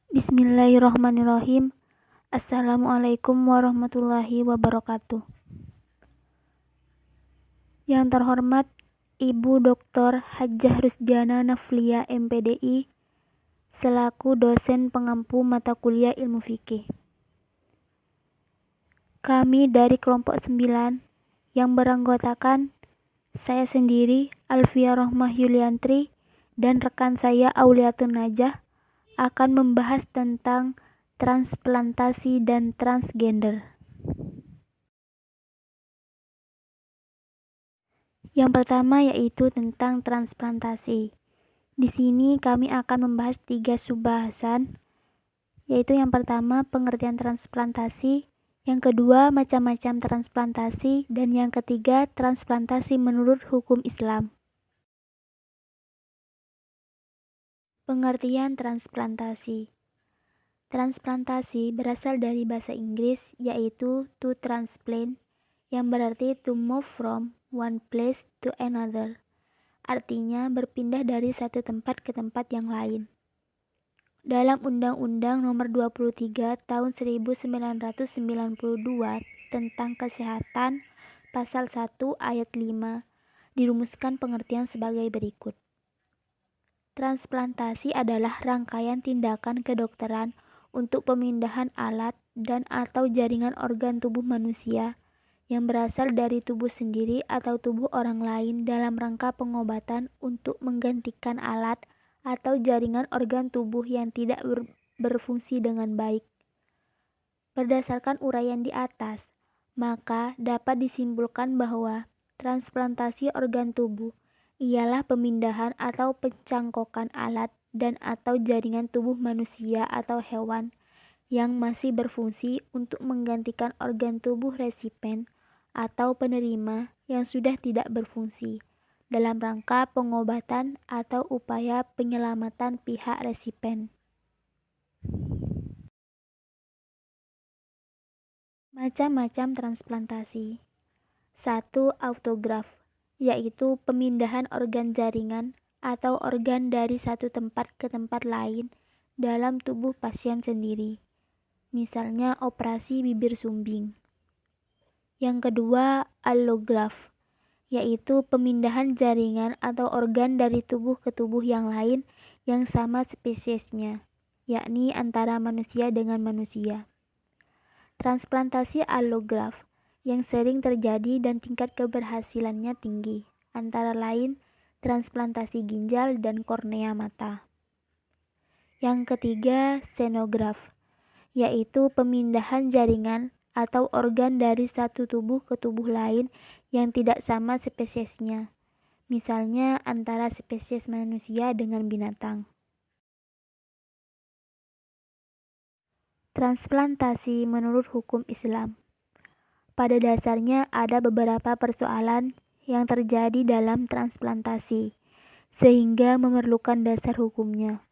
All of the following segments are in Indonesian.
Bismillahirrahmanirrahim. Assalamualaikum warahmatullahi wabarakatuh. Yang terhormat Ibu Dr. Hajjah Rusdiana Naflia MPDI selaku dosen pengampu mata kuliah Ilmu Fikih. Kami dari kelompok 9 yang beranggotakan saya sendiri Alfia Rohmah Yuliantri dan rekan saya Auliatun Najah akan membahas tentang transplantasi dan transgender. Yang pertama yaitu tentang transplantasi. Di sini kami akan membahas 3 subbahasan, yaitu yang pertama pengertian transplantasi, yang kedua macam-macam transplantasi, dan yang ketiga transplantasi menurut hukum Islam. Pengertian transplantasi. Transplantasi berasal dari bahasa Inggris yaitu to transplant, yang berarti to move from one place to another. Artinya berpindah dari satu tempat ke tempat yang lain. Dalam Undang-Undang Nomor 23 Tahun 1992 tentang Kesehatan, Pasal 1 Ayat 5, dirumuskan pengertian sebagai berikut. Transplantasi adalah rangkaian tindakan kedokteran untuk pemindahan alat dan atau jaringan organ tubuh manusia yang berasal dari tubuh sendiri atau tubuh orang lain dalam rangka pengobatan untuk menggantikan alat atau jaringan organ tubuh yang tidak berfungsi dengan baik. Berdasarkan uraian di atas, maka dapat disimpulkan bahwa transplantasi organ tubuh ialah pemindahan atau pencangkokan alat dan atau jaringan tubuh manusia atau hewan yang masih berfungsi untuk menggantikan organ tubuh resipen atau penerima yang sudah tidak berfungsi dalam rangka pengobatan atau upaya penyelamatan pihak resipen. Macam-macam transplantasi. 1. Autograf, yaitu pemindahan organ jaringan atau organ dari satu tempat ke tempat lain dalam tubuh pasien sendiri. Misalnya operasi bibir sumbing. Yang kedua, allograf, yaitu pemindahan jaringan atau organ dari tubuh ke tubuh yang lain yang sama spesiesnya, yakni antara manusia dengan manusia. Transplantasi allograf yang sering terjadi dan tingkat keberhasilannya tinggi, antara lain transplantasi ginjal dan kornea mata. Yang ketiga, xenograf, yaitu pemindahan jaringan atau organ dari satu tubuh ke tubuh lain yang tidak sama spesiesnya, misalnya antara spesies manusia dengan binatang. Transplantasi menurut hukum Islam. Pada dasarnya ada beberapa persoalan yang terjadi dalam transplantasi, sehingga memerlukan dasar hukumnya.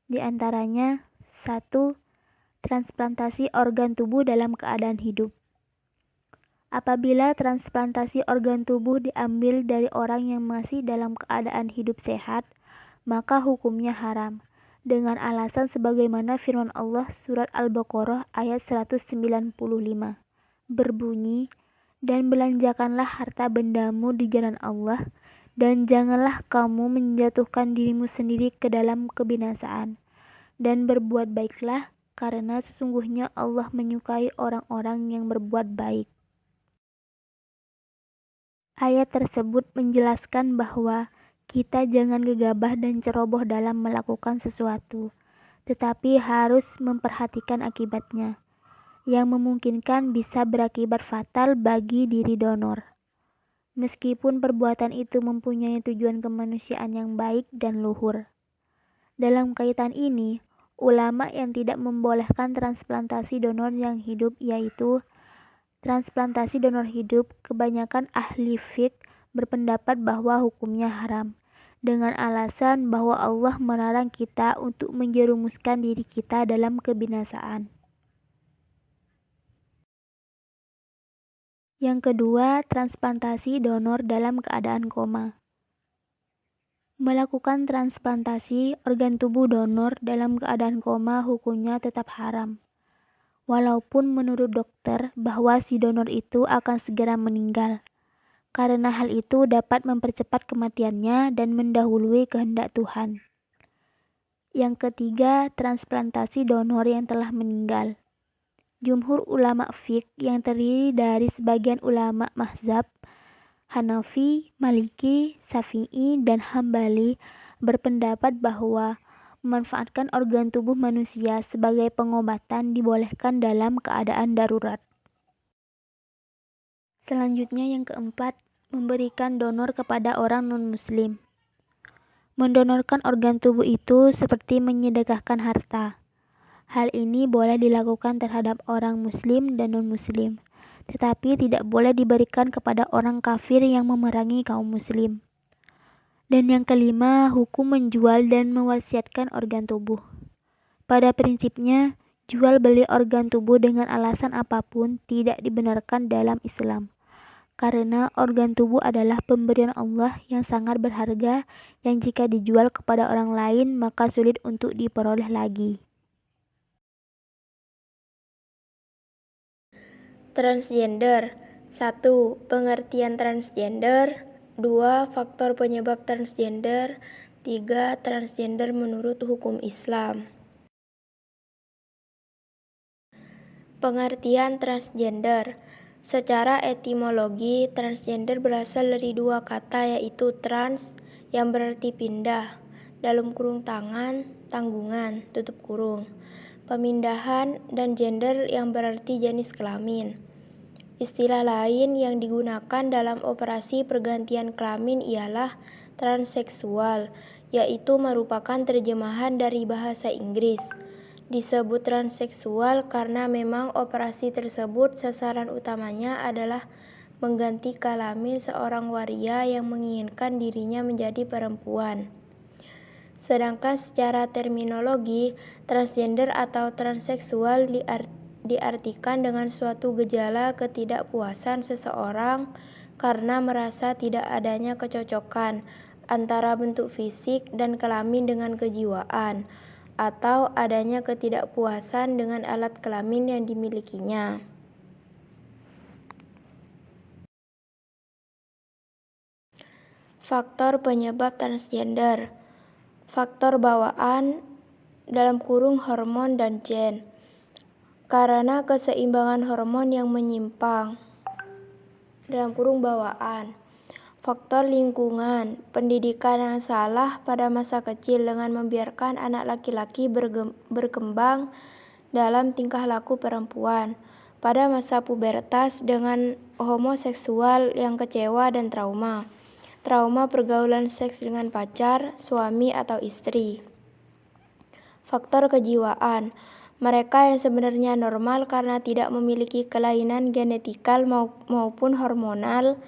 Di antaranya, 1. Transplantasi organ tubuh dalam keadaan hidup. Apabila transplantasi organ tubuh diambil dari orang yang masih dalam keadaan hidup sehat, maka hukumnya haram, dengan alasan sebagaimana firman Allah surat Al-Baqarah ayat 195, berbunyi, "Dan belanjakanlah harta bendamu di jalan Allah, dan janganlah kamu menjatuhkan dirimu sendiri ke dalam kebinasaan, dan berbuat baiklah, karena sesungguhnya Allah menyukai orang-orang yang berbuat baik." Ayat tersebut menjelaskan bahwa kita jangan gegabah dan ceroboh dalam melakukan sesuatu, tetapi harus memperhatikan akibatnya, yang memungkinkan bisa berakibat fatal bagi diri donor. Meskipun perbuatan itu mempunyai tujuan kemanusiaan yang baik dan luhur. Dalam kaitan ini, ulama yang tidak membolehkan transplantasi donor yang hidup yaitu transplantasi donor hidup, kebanyakan ahli fiqh berpendapat bahwa hukumnya haram, dengan alasan bahwa Allah melarang kita untuk menjerumuskan diri kita dalam kebinasaan. Yang kedua, transplantasi donor dalam keadaan koma. Melakukan transplantasi organ tubuh donor dalam keadaan koma hukumnya tetap haram. Walaupun menurut dokter bahwa si donor itu akan segera meninggal. Karena hal itu dapat mempercepat kematiannya dan mendahului kehendak Tuhan. Yang ketiga, transplantasi donor yang telah meninggal. Jumhur ulama fiqh yang terdiri dari sebagian ulama mazhab Hanafi, Maliki, Syafi'i, dan Hambali berpendapat bahwa memanfaatkan organ tubuh manusia sebagai pengobatan dibolehkan dalam keadaan darurat. Selanjutnya yang keempat, memberikan donor kepada orang non-muslim. Mendonorkan organ tubuh itu seperti menyedekahkan harta. Hal ini boleh dilakukan terhadap orang muslim dan non-muslim, tetapi tidak boleh diberikan kepada orang kafir yang memerangi kaum muslim. Dan yang kelima, hukum menjual dan mewasiatkan organ tubuh. Pada prinsipnya, jual beli organ tubuh dengan alasan apapun tidak dibenarkan dalam Islam. Karena organ tubuh adalah pemberian Allah yang sangat berharga yang jika dijual kepada orang lain maka sulit untuk diperoleh lagi. Transgender. 1. Pengertian transgender. 2. Faktor penyebab transgender. 3. Transgender menurut hukum Islam. Pengertian transgender. Secara etimologi, transgender berasal dari dua kata yaitu trans yang berarti pindah, dalam kurung tangan, tanggungan, tutup kurung, pemindahan, dan gender yang berarti jenis kelamin. Istilah lain yang digunakan dalam operasi pergantian kelamin ialah transseksual, yaitu merupakan terjemahan dari bahasa Inggris. Disebut transseksual karena memang operasi tersebut sasaran utamanya adalah mengganti kelamin seorang waria yang menginginkan dirinya menjadi perempuan. Sedangkan secara terminologi, transgender atau transseksual diartikan dengan suatu gejala ketidakpuasan seseorang karena merasa tidak adanya kecocokan antara bentuk fisik dan kelamin dengan kejiwaan, atau adanya ketidakpuasan dengan alat kelamin yang dimilikinya. Faktor penyebab transgender. Faktor bawaan dalam kurung hormon dan gen. Karena keseimbangan hormon yang menyimpang dalam kurung bawaan. Faktor lingkungan, pendidikan yang salah pada masa kecil dengan membiarkan anak laki-laki berkembang dalam tingkah laku perempuan. Pada masa pubertas dengan homoseksual yang kecewa dan trauma. Trauma pergaulan seks dengan pacar, suami atau istri. Faktor kejiwaan. Mereka yang sebenarnya normal karena tidak memiliki kelainan genetikal maupun hormonal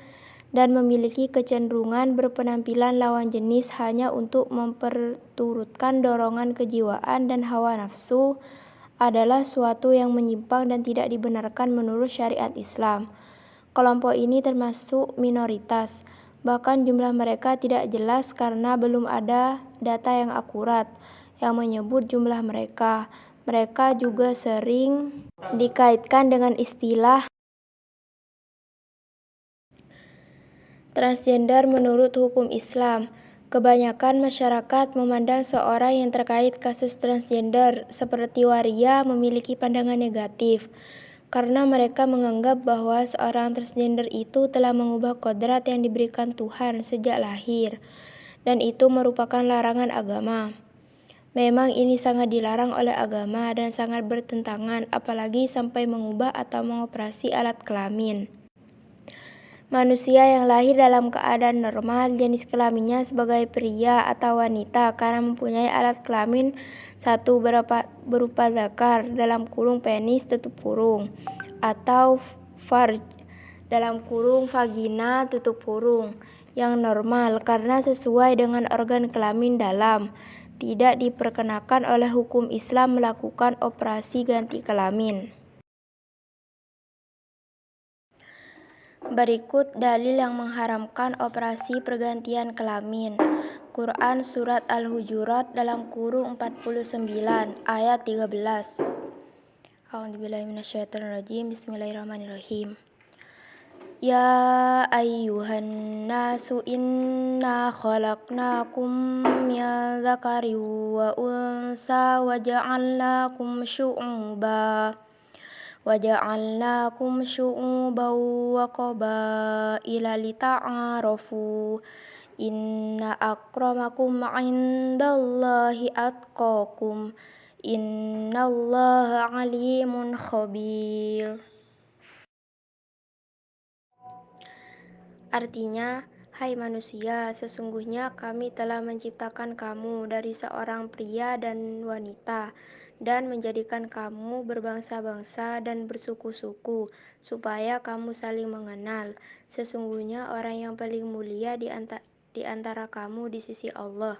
dan memiliki kecenderungan berpenampilan lawan jenis hanya untuk memperturutkan dorongan kejiwaan dan hawa nafsu adalah suatu yang menyimpang dan tidak dibenarkan menurut syariat Islam. Kelompok ini termasuk minoritas, bahkan jumlah mereka tidak jelas karena belum ada data yang akurat yang menyebut jumlah mereka. Mereka juga sering dikaitkan dengan istilah transgender menurut hukum Islam. Kebanyakan masyarakat memandang seorang yang terkait kasus transgender seperti waria memiliki pandangan negatif, karena mereka menganggap bahwa seorang transgender itu telah mengubah kodrat yang diberikan Tuhan sejak lahir, dan itu merupakan larangan agama. Memang ini sangat dilarang oleh agama dan sangat bertentangan, apalagi sampai mengubah atau mengoperasi alat kelamin. Manusia yang lahir dalam keadaan normal jenis kelaminnya sebagai pria atau wanita karena mempunyai alat kelamin satu berupa zakar dalam kurung penis tutup kurung atau farj dalam kurung vagina tutup kurung yang normal karena sesuai dengan organ kelamin dalam. Tidak diperkenakan oleh hukum Islam melakukan operasi ganti kelamin. Berikut dalil yang mengharamkan operasi pergantian kelamin. Quran Surat Al-Hujurat dalam kurung 49 ayat 13. A'udzubillahiminasyaitonirrajim. Bismillahirrahmanirrahim. Ya ayyuhan nasu inna khalaqnakum min dzakarin wa unsa wa ja'alnakum syu'uban wa qabaila lita'arafu. Inna akramakum 'indallahi atqakum. Innallaha 'alimun khabir. Artinya, hai manusia, sesungguhnya kami telah menciptakan kamu dari seorang pria dan wanita, dan menjadikan kamu berbangsa-bangsa dan bersuku-suku, supaya kamu saling mengenal. Sesungguhnya orang yang paling mulia di antara kamu di sisi Allah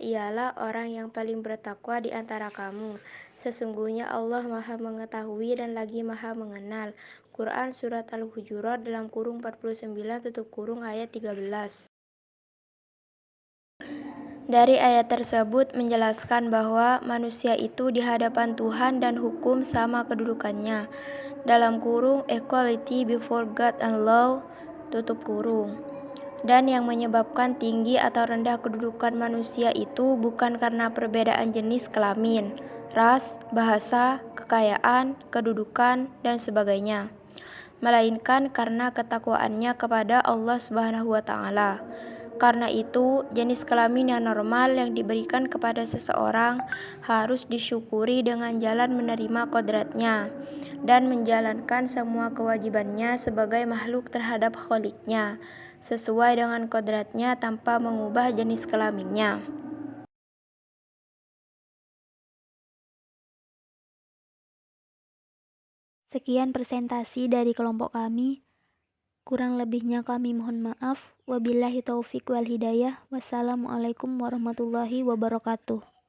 ialah orang yang paling bertakwa di antara kamu. Sesungguhnya Allah Maha Mengetahui dan lagi Maha Mengenal. Quran Surat Al-Hujurat dalam kurung 49 tutup kurung ayat 13. Dari ayat tersebut menjelaskan bahwa manusia itu di hadapan Tuhan dan hukum sama kedudukannya. Dalam kurung equality before God and law tutup kurung. Dan yang menyebabkan tinggi atau rendah kedudukan manusia itu bukan karena perbedaan jenis kelamin, ras, bahasa, kekayaan, kedudukan, dan sebagainya, melainkan karena ketakwaannya kepada Allah Subhanahu wa Ta'ala. Karena itu, jenis kelamin yang normal yang diberikan kepada seseorang harus disyukuri dengan jalan menerima kodratnya dan menjalankan semua kewajibannya sebagai makhluk terhadap Kholiknya sesuai dengan kodratnya tanpa mengubah jenis kelaminnya. Sekian presentasi dari kelompok kami. Kurang lebihnya kami mohon maaf. Wabillahi taufik wal hidayah. Wassalamualaikum warahmatullahi wabarakatuh.